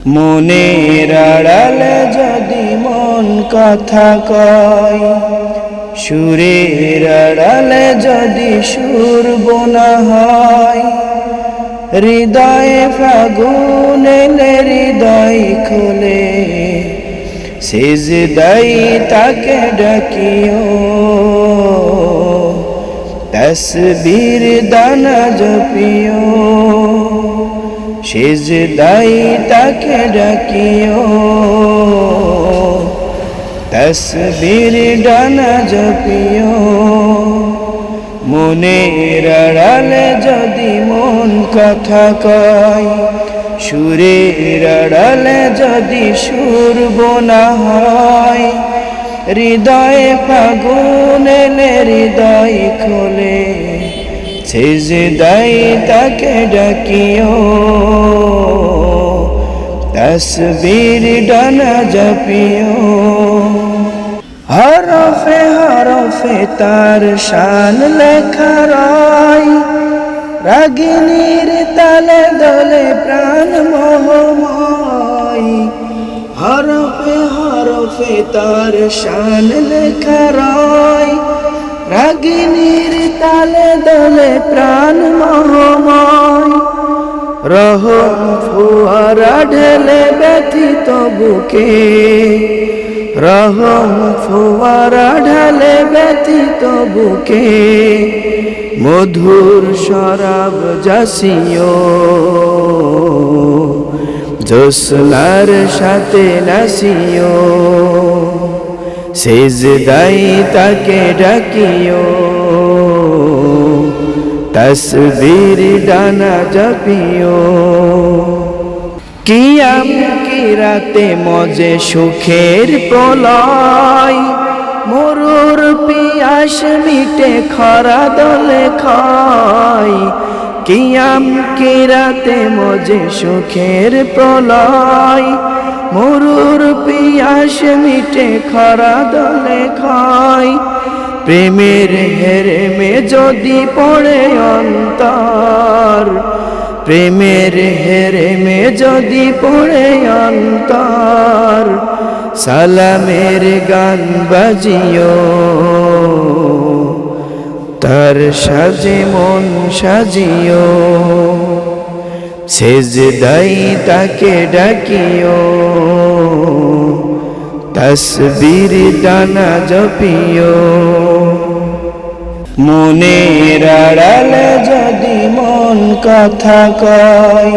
মনের আড়ালে যদি মন কথা কয়, সুরের আড়ালে যদি সুর বোনা হয়, হৃদয়ে ফাগুন এলে হৃদয় খোলে, সিজদাই তাকে ডাকিও, তসবির দানা জপিও, সিজদাই তাকে ডাকিও, তসবির ডানা জপিও। মনের আড়ালে যদি মন কথা কয়, সুরের আড়ালে যদি সুর বোনা হয়, হৃদয়ে ফাগুন এলে হৃদয় খোলে, সিজদাই তাকে ডাকিও, তসবির ডানা জপিও। হরফে হরফে তার শান লেখা রয়, রাগিনীর তালে দোলে প্রাণ মোহময়। হরফে হরফে তার শান লেখা রয়, রাগিনীর তালে দোলে প্রাণ মোহময়। রহম ফুয়ারা ঢেলে ব্যথিত বুকে, রহম ফুয়ারা ঢালে ব্যথিত বুকে, মধুর শরাব জাসিও, জোসনার সাথে নাসিও, সিজদাই তাকে ডাকিও, তসবির ডানা জপিও। কিয়াম কি রাতে মজে সুখের প্রলয়, মরুর পিয়াস মিটে খরা দলে খায়। কিয়াম কি রাতে মজে সুখের প্রলয়, মরুর পিয়াস মিটে খরা দলে খায়। প্রেমের হেরেমে যদি পড়ে অন্তর, প্রেমের হেরেমে যদি পড়ে অন্তর, সালামের গান বাজিও, তার সাজে মন সাজিও, সিজদাই তাকে ডাকিও, তসবির ডানা জপিও। মনের আড়ালে যদি মন কথা কয়,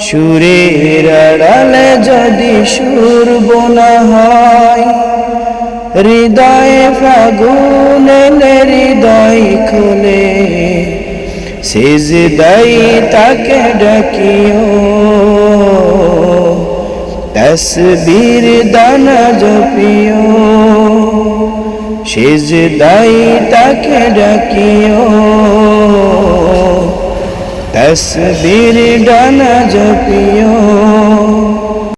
সুরের আড়ালে যদি সুর বোনা হয়, হৃদয়ে ফাগুন এলে হৃদয় খোলে, সিজদাই তাকে ডাকিও, তসবির দানা জপিও, সিজদাই তাকে ডাকিও, তসবির ডানা জপিও।